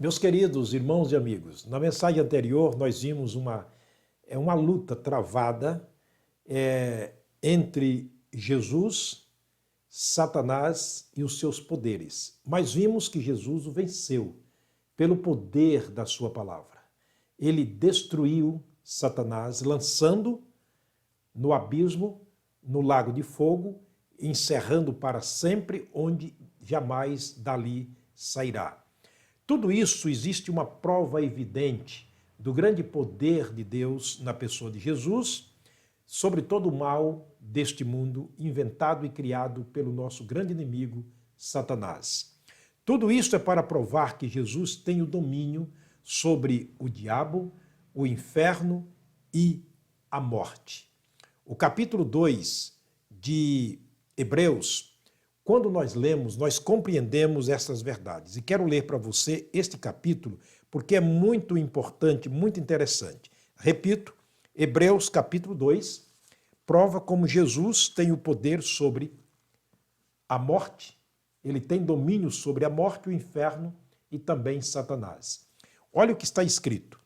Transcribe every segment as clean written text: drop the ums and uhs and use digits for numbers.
Meus queridos irmãos e amigos, na mensagem anterior nós vimos uma luta travada entre Jesus, Satanás e os seus poderes. Mas vimos que Jesus o venceu pelo poder da sua palavra. Ele destruiu Satanás, lançando no abismo, no lago de fogo, encerrando para sempre, onde jamais dali sairá. Tudo isso existe uma prova evidente do grande poder de Deus na pessoa de Jesus sobre todo o mal deste mundo inventado e criado pelo nosso grande inimigo, Satanás. Tudo isso é para provar que Jesus tem o domínio sobre o diabo, o inferno e a morte. O capítulo 2 de Hebreus, quando nós lemos, nós compreendemos essas verdades. E quero ler para você este capítulo, porque é muito importante, muito interessante. Repito, Hebreus capítulo 2, prova como Jesus tem o poder sobre a morte, ele tem domínio sobre a morte, o inferno e também Satanás. Olha o que está escrito.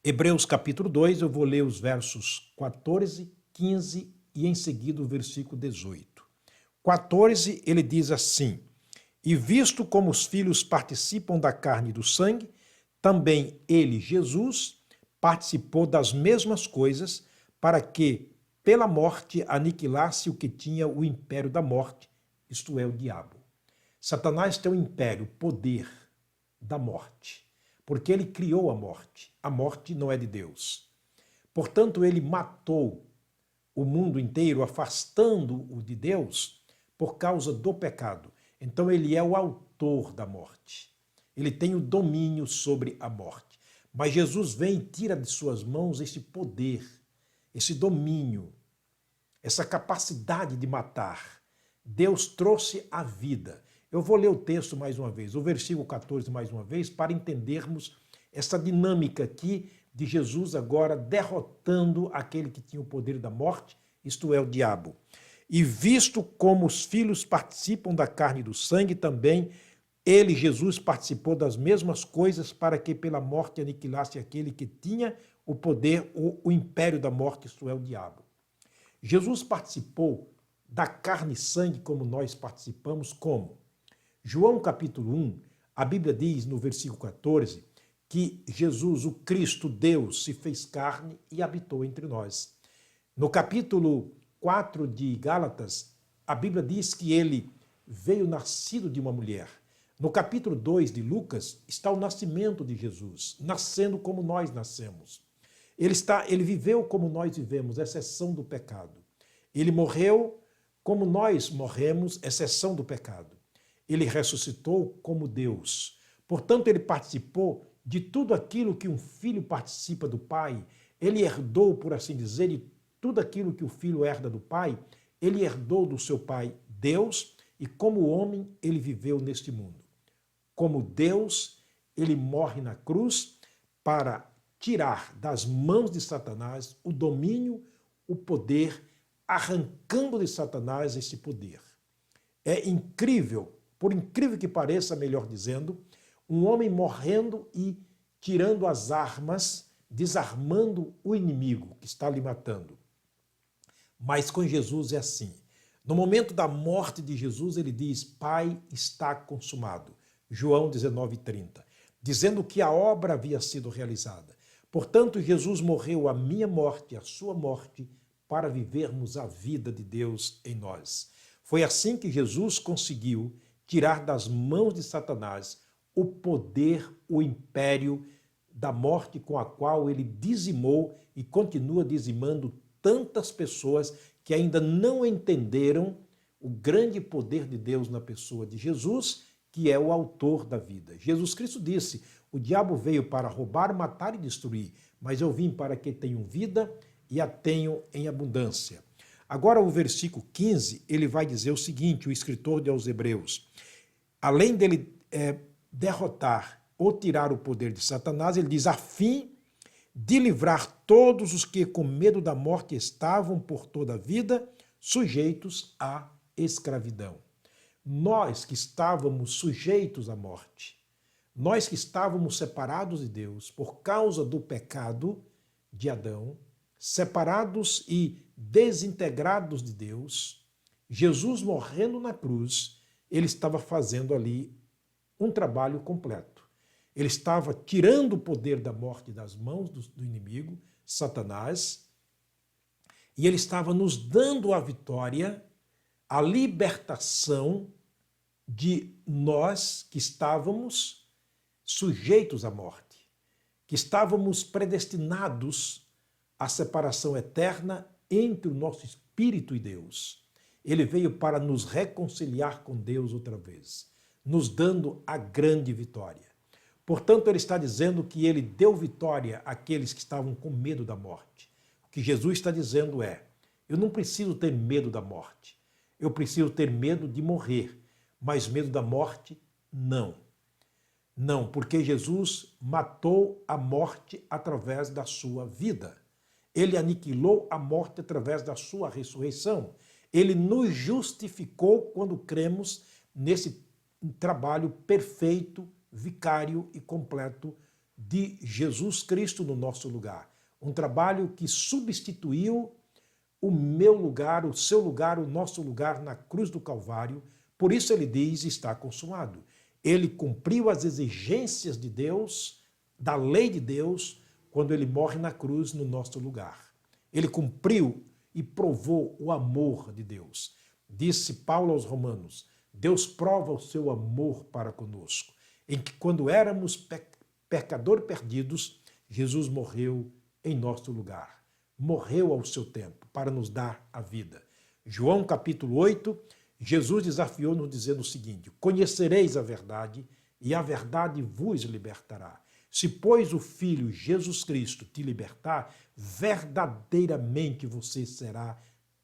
Hebreus capítulo 2, eu vou ler os versos 14, 15 e em seguida o versículo 18. 14, ele diz assim: E visto como os filhos participam da carne e do sangue, também ele, Jesus, participou das mesmas coisas, para que, pela morte, aniquilasse o que tinha o império da morte, isto é, o diabo. Satanás tem o império, o poder da morte, porque ele criou a morte. A morte não é de Deus. Portanto, ele matou o mundo inteiro, afastando-o de Deus, por causa do pecado. Então ele é o autor da morte. Ele tem o domínio sobre a morte. Mas Jesus vem e tira de suas mãos esse poder, esse domínio, essa capacidade de matar. Deus trouxe a vida. Eu vou ler o texto mais uma vez, o versículo 14 mais uma vez, para entendermos essa dinâmica aqui de Jesus agora derrotando aquele que tinha o poder da morte, isto é, o diabo. E visto como os filhos participam da carne e do sangue, também ele, Jesus, participou das mesmas coisas para que pela morte aniquilasse aquele que tinha o poder, o império da morte, isto é, o diabo. Jesus participou da carne e sangue como nós participamos, como? João capítulo 1, a Bíblia diz no versículo 14 que Jesus, o Cristo, Deus, se fez carne e habitou entre nós. No capítulo 4 de Gálatas, a Bíblia diz que ele veio nascido de uma mulher. No capítulo 2 de Lucas está o nascimento de Jesus, nascendo como nós nascemos. Ele viveu como nós vivemos, exceção do pecado. Ele morreu como nós morremos, exceção do pecado. Ele ressuscitou como Deus. Portanto, ele participou de tudo aquilo que um filho participa do pai. Ele herdou, por assim dizer, de tudo aquilo que o filho herda do pai, ele herdou do seu pai Deus, e como homem ele viveu neste mundo. Como Deus, ele morre na cruz para tirar das mãos de Satanás o domínio, o poder, arrancando de Satanás esse poder. É incrível, por incrível que pareça, melhor dizendo, um homem morrendo e tirando as armas, desarmando o inimigo que está lhe matando. Mas com Jesus é assim. No momento da morte de Jesus, ele diz, Pai, está consumado. João 19:30, dizendo que a obra havia sido realizada. Portanto, Jesus morreu a minha morte, a sua morte, para vivermos a vida de Deus em nós. Foi assim que Jesus conseguiu tirar das mãos de Satanás o poder, o império da morte com a qual ele dizimou e continua dizimando tantas pessoas que ainda não entenderam o grande poder de Deus na pessoa de Jesus, que é o autor da vida. Jesus Cristo disse, o diabo veio para roubar, matar e destruir, mas eu vim para que tenham vida e a tenham em abundância. Agora o versículo 15, ele vai dizer o seguinte, o escritor aos Hebreus, além dele derrotar ou tirar o poder de Satanás, ele diz, a fim de livrar todos os que com medo da morte estavam por toda a vida sujeitos à escravidão. Nós que estávamos sujeitos à morte, Nós que estávamos separados de Deus por causa do pecado de Adão, separados e desintegrados de Deus, Jesus morrendo na cruz, ele estava fazendo ali um trabalho completo. Ele estava tirando o poder da morte das mãos do inimigo, Satanás, e ele estava nos dando a vitória, a libertação de nós que estávamos sujeitos à morte, que estávamos predestinados à separação eterna entre o nosso espírito e Deus. Ele veio para nos reconciliar com Deus outra vez, nos dando a grande vitória. Portanto, ele está dizendo que ele deu vitória àqueles que estavam com medo da morte. O que Jesus está dizendo é: eu não preciso ter medo da morte, eu preciso ter medo de morrer, mas medo da morte, não. Não, porque Jesus matou a morte através da sua vida. Ele aniquilou a morte através da sua ressurreição. Ele nos justificou quando cremos nesse trabalho perfeito, vicário e completo de Jesus Cristo no nosso lugar. Um trabalho que substituiu o meu lugar, o seu lugar, o nosso lugar na cruz do Calvário. Por isso ele diz: está consumado. Ele cumpriu as exigências de Deus, da lei de Deus, quando ele morre na cruz no nosso lugar. Ele cumpriu e provou o amor de Deus. Disse Paulo aos Romanos: Deus prova o seu amor para conosco, em que quando éramos pecadores perdidos, Jesus morreu em nosso lugar. Morreu ao seu tempo para nos dar a vida. João capítulo 8, Jesus desafiou-nos dizendo o seguinte: conhecereis a verdade e a verdade vos libertará. Se, pois, o Filho Jesus Cristo te libertar, verdadeiramente você será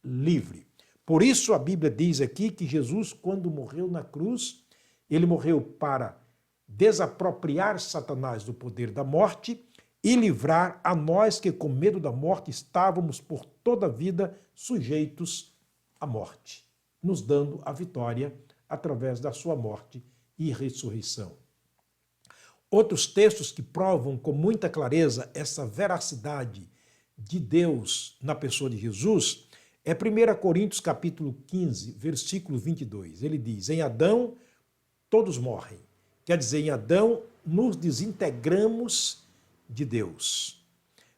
livre. Por isso a Bíblia diz aqui que Jesus, quando morreu na cruz, ele morreu para desapropriar Satanás do poder da morte e livrar a nós que, com medo da morte, estávamos por toda a vida sujeitos à morte, nos dando a vitória através da sua morte e ressurreição. Outros textos que provam com muita clareza essa veracidade de Deus na pessoa de Jesus é 1 Coríntios capítulo 15, versículo 22. Ele diz: em Adão todos morrem. Quer dizer, em Adão nos desintegramos de Deus.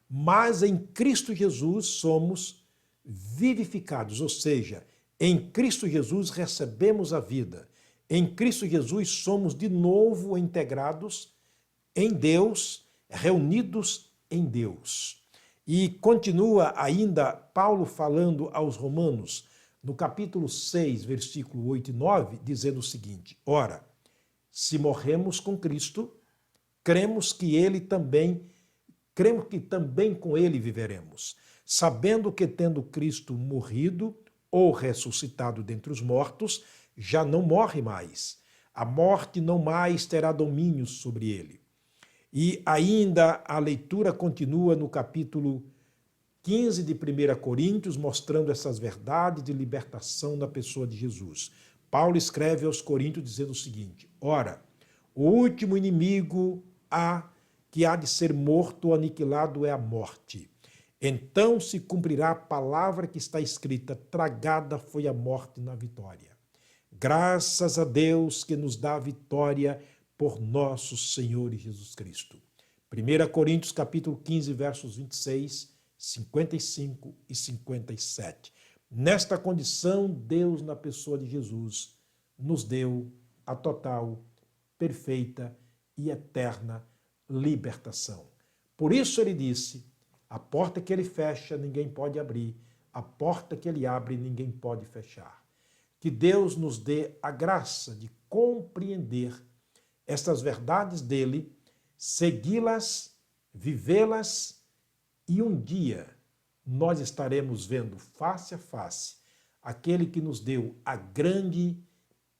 Mas em Cristo Jesus somos vivificados, ou seja, em Cristo Jesus recebemos a vida. Em Cristo Jesus somos de novo integrados em Deus, reunidos em Deus. E continua ainda Paulo falando aos Romanos, no capítulo 6, versículo 8 e 9, dizendo o seguinte: ora, se morremos com Cristo, cremos que também com ele viveremos, sabendo que, tendo Cristo morrido ou ressuscitado dentre os mortos, já não morre mais. A morte não mais terá domínio sobre ele. E ainda a leitura continua no capítulo 15 de 1 Coríntios, mostrando essas verdades de libertação na pessoa de Jesus. Paulo escreve aos Coríntios dizendo o seguinte: ora, o último inimigo que há de ser morto ou aniquilado é a morte. Então se cumprirá a palavra que está escrita: tragada foi a morte na vitória. Graças a Deus que nos dá a vitória por nosso Senhor Jesus Cristo. 1 Coríntios capítulo 15, versos 26, 55 e 57. Nesta condição, Deus, na pessoa de Jesus, nos deu a total, perfeita e eterna libertação. Por isso ele disse: a porta que ele fecha, ninguém pode abrir. A porta que ele abre, ninguém pode fechar. Que Deus nos dê a graça de compreender estas verdades dele, segui-las, vivê-las, e um dia nós estaremos vendo face a face aquele que nos deu a grande,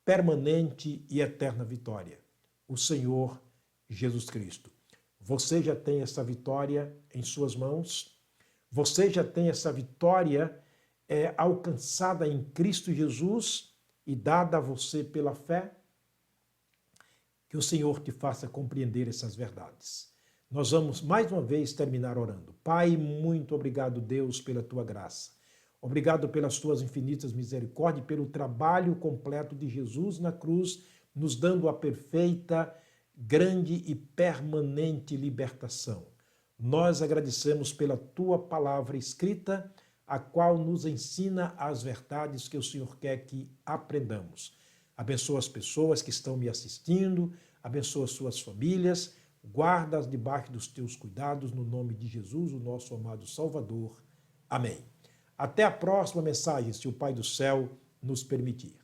permanente e eterna vitória, o Senhor Jesus Cristo. Você já tem essa vitória em suas mãos? Você já tem essa vitória alcançada em Cristo Jesus e dada a você pela fé? Que o Senhor te faça compreender essas verdades. Nós vamos mais uma vez terminar orando. Pai, muito obrigado, Deus, pela tua graça. Obrigado pelas tuas infinitas misericórdias e pelo trabalho completo de Jesus na cruz, nos dando a perfeita, grande e permanente libertação. Nós agradecemos pela tua palavra escrita, a qual nos ensina as verdades que o Senhor quer que aprendamos. Abençoa as pessoas que estão me assistindo, abençoa suas famílias, guarda-as debaixo dos teus cuidados, no nome de Jesus, o nosso amado Salvador. Amém. Até a próxima mensagem, se o Pai do Céu nos permitir.